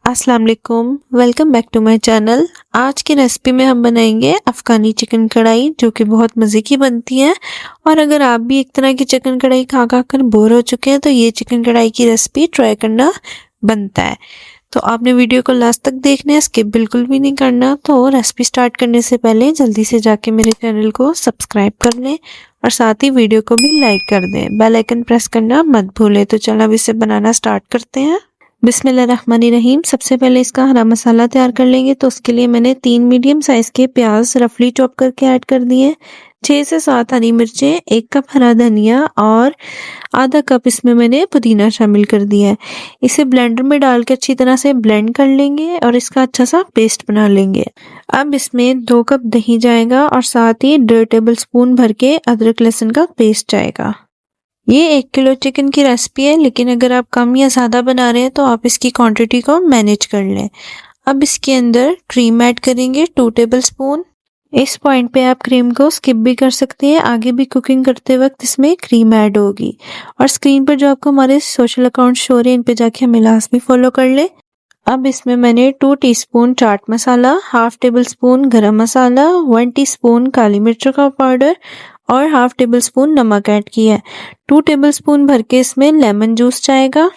अस्सलाम वालेकुम, welcome back to my channel. आज की रेसिपी में हम बनाएंगे अफ़गानी चिकन कढ़ाई, जो कि बहुत मज़े की बनती है। और अगर आप भी एक तरह की चिकन कढ़ाई खा खा कर बोर हो चुके हैं तो ये चिकन कढ़ाई की रेसिपी ट्राई करना बनता है। तो आपने वीडियो को लास्ट तक देखना है, स्किप बिल्कुल भी नहीं करना। तो रेसिपी स्टार्ट करने से पहले जल्दी से जाके मेरे चैनल को सब्सक्राइब कर लें और साथ ही वीडियो को भी लाइक कर दें। बेल आइकन प्रेस करना मत भूलें। तो चलो अब इसे बनाना स्टार्ट करते हैं। बिस्मिल्लाहिर्रहमानिर्रहीम। सबसे पहले इसका हरा मसाला तैयार कर लेंगे। तो उसके लिए मैंने 3 मीडियम साइज़ के प्याज रफली चॉप करके ऐड कर दिए, 6 से 7 हरी मिर्चें, 1 कप हरा धनिया और आधा कप इसमें मैंने पुदीना शामिल कर दिया है। इसे ब्लेंडर में डाल के अच्छी तरह से ब्लेंड कर लेंगे और इसका अच्छा सा पेस्ट बना लेंगे। अब इसमें 2 कप दही जाएगा और साथ ही 1.5 टेबल स्पून भर के अदरक लहसुन का पेस्ट जाएगा। ये 1 किलो चिकन की रेसिपी है, लेकिन अगर आप कम या ज़्यादा बना रहे हैं तो आप इसकी क्वांटिटी को मैनेज कर लें। अब इसके अंदर क्रीम ऐड करेंगे 2 टेबल स्पून। इस पॉइंट पे आप क्रीम को स्किप भी कर सकते हैं, आगे भी कुकिंग करते वक्त इसमें क्रीम ऐड होगी। और स्क्रीन पर जो आपको हमारे सोशल अकाउंट शो हो रहे हैं, इन पे जाके हमें लाजमी फॉलो कर लें। अब इसमें मैंने 2 teaspoon chaat masala, half table spoon गरम मसाला, 1 टीस्पून काली मिर्चों का पाउडर और हाफ टेबल स्पून नमक ऐड किया है। 2 टेबल स्पून भर के इसमें लेमन जूस जाएगा।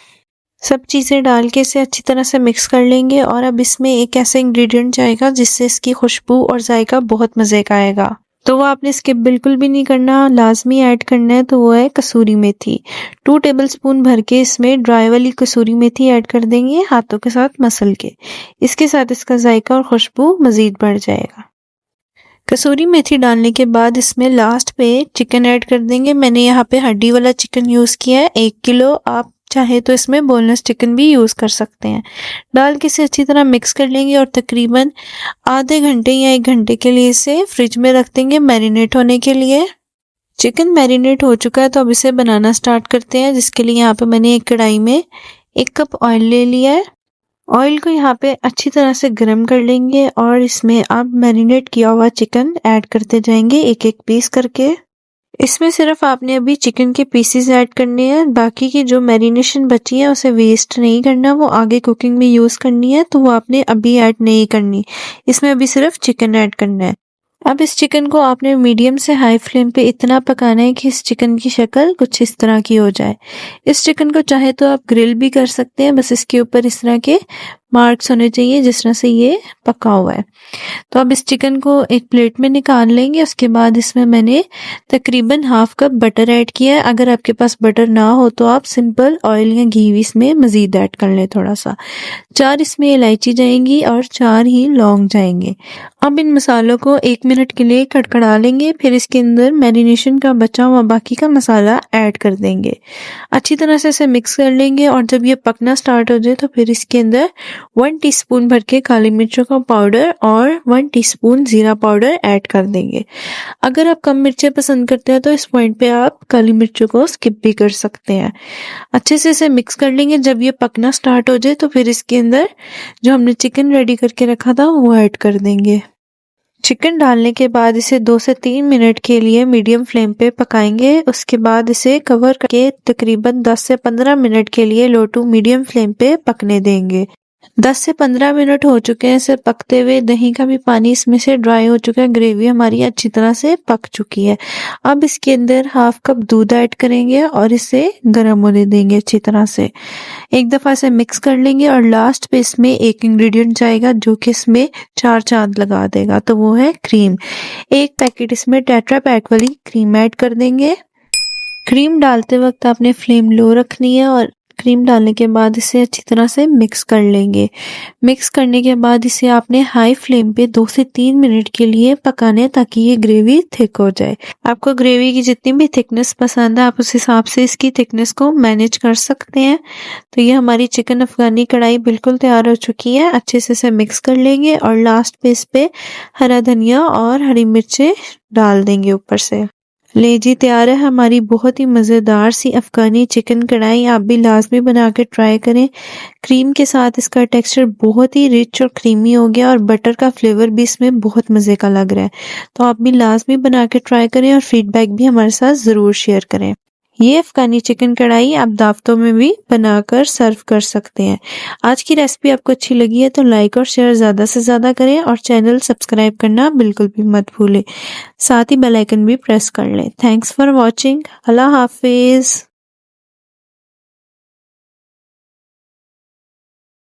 सब चीज़ें डाल के इसे अच्छी तरह से मिक्स कर लेंगे। और अब इसमें एक ऐसा इंग्रेडिएंट जाएगा जिससे इसकी खुशबू और जायका बहुत मज़े का आएगा, तो वो आपने स्किप बिल्कुल भी नहीं करना, लाजमी ऐड करना है। तो वो है कसूरी मेथी। 2 टेबल स्पून भर के इसमें ड्राई वाली कसूरी मेथी ऐड कर देंगे, हाथों के साथ मसल के। इसके साथ इसका जायका और खुशबू मज़ीद बढ़ जाएगा। कसूरी मेथी डालने के बाद इसमें लास्ट पे चिकन ऐड कर देंगे। मैंने यहाँ पे हड्डी वाला चिकन यूज़ किया है 1 किलो। आप चाहे तो इसमें बोनलेस चिकन भी यूज़ कर सकते हैं। डाल के इसे अच्छी तरह मिक्स कर लेंगे और तकरीबन आधे घंटे या 1 घंटे के लिए इसे फ्रिज में रख देंगे मैरिनेट होने के लिए। चिकन मैरिनेट हो चुका है तो अब इसे बनाना स्टार्ट करते हैं, जिसके लिए यहाँ पे मैंने एक कढ़ाई में 1 कप ऑयल ले लिया है। ऑयल को यहाँ पे अच्छी तरह से गर्म कर लेंगे और इसमें अब मैरिनेट किया हुआ चिकन ऐड करते जाएंगे, एक एक पीस करके। इसमें सिर्फ आपने अभी चिकन के पीसेस ऐड करने हैं, बाकी की जो मैरिनेशन बची है उसे वेस्ट नहीं करना, वो आगे कुकिंग में यूज़ करनी है, तो वो आपने अभी ऐड नहीं करनी। इसमें अभी सिर्फ चिकन ऐड करना है। अब इस चिकन को आपने मीडियम से हाई फ्लेम पे इतना पकाना है कि इस चिकन की शक्ल कुछ इस तरह की हो जाए। इस चिकन को चाहे तो आप ग्रिल भी कर सकते हैं, बस इसके ऊपर इस तरह के मार्क्स होने चाहिए जिस तरह से ये पका हुआ है। तो अब इस चिकन को एक प्लेट में निकाल लेंगे। उसके बाद इसमें मैंने तकरीबन हाफ कप बटर ऐड किया है। अगर आपके पास बटर ना हो तो आप सिंपल ऑयल या घी भी इसमें मज़ीद ऐड कर लें थोड़ा सा। 4 इसमें इलायची जाएंगी और 4 ही लौंग जाएंगे। अब इन मसालों को 1 मिनट के लिए कड़कड़ा लेंगे, फिर इसके अंदर मैरिनेशन का बचा हुआ बाकी का मसाला ऐड कर देंगे। अच्छी तरह से इसे मिक्स कर लेंगे और जब ये पकना स्टार्ट हो जाए तो फिर इसके अंदर 1 टीस्पून भर के काली मिर्चों का पाउडर और 1 टीस्पून ज़ीरा पाउडर ऐड कर देंगे। अगर आप कम मिर्चें पसंद करते हैं तो इस पॉइंट पे आप काली मिर्चों को स्किप भी कर सकते हैं। अच्छे से इसे मिक्स कर लेंगे। जब ये पकना स्टार्ट हो जाए तो फिर इसके अंदर जो हमने चिकन रेडी करके रखा था वो ऐड कर देंगे। चिकन डालने के बाद इसे 2 से 3 मिनट के लिए मीडियम फ्लेम पे पकाएंगे। उसके बाद इसे कवर करके तकरीबन 10 से 15 मिनट के लिए लो टू मीडियम फ्लेम पे पकने देंगे। 10 से 15 मिनट हो चुके हैं इसे पकते हुए। दही का भी पानी इसमें से ड्राई हो चुका है, ग्रेवी हमारी अच्छी तरह से पक चुकी है। अब इसके अंदर हाफ कप दूध ऐड करेंगे और इसे गर्म होने देंगे अच्छी तरह से। एक दफ़ा इसे मिक्स कर लेंगे और लास्ट पे इसमें एक इंग्रेडिएंट जाएगा जो कि इसमें 4 चांद लगा देगा, तो वो है क्रीम। 1 पैकेट इसमें टेट्रा पैक वाली क्रीम ऐड कर देंगे। क्रीम डालते वक्त आपने फ्लेम लो रखनी है और क्रीम डालने के बाद इसे अच्छी तरह से मिक्स कर लेंगे। मिक्स करने के बाद इसे आपने हाई फ्लेम पे 2 से 3 मिनट के लिए पकाना है ताकि ये ग्रेवी थिक हो जाए। आपको ग्रेवी की जितनी भी थिकनेस पसंद है आप उस हिसाब से इसकी थिकनेस को मैनेज कर सकते हैं। तो ये हमारी चिकन अफ़गानी कढ़ाई बिल्कुल तैयार हो चुकी है। अच्छे से इसे मिक्स कर लेंगे और लास्ट पे इस पे हरा धनिया और हरी मिर्चें डाल देंगे ऊपर से। ले जी, तैयार है हमारी बहुत ही मज़ेदार सी अफ़गानी चिकन कढ़ाई। आप भी लाजमी बना के ट्राई करें। क्रीम के साथ इसका टेक्सचर बहुत ही रिच और क्रीमी हो गया और बटर का फ्लेवर भी इसमें बहुत मज़े का लग रहा है। तो आप भी लाजमी बना के ट्राई करें और फीडबैक भी हमारे साथ ज़रूर शेयर करें। ये अफगानी चिकन कढ़ाई आप दावतों में भी बनाकर सर्व कर सकते हैं। आज की रेसिपी आपको अच्छी लगी है तो लाइक और शेयर ज़्यादा से ज़्यादा करें और चैनल सब्सक्राइब करना बिल्कुल भी मत भूलें। साथ ही बेल आइकन भी प्रेस कर लें। Thanks for watching. अल्लाह हाफिज़।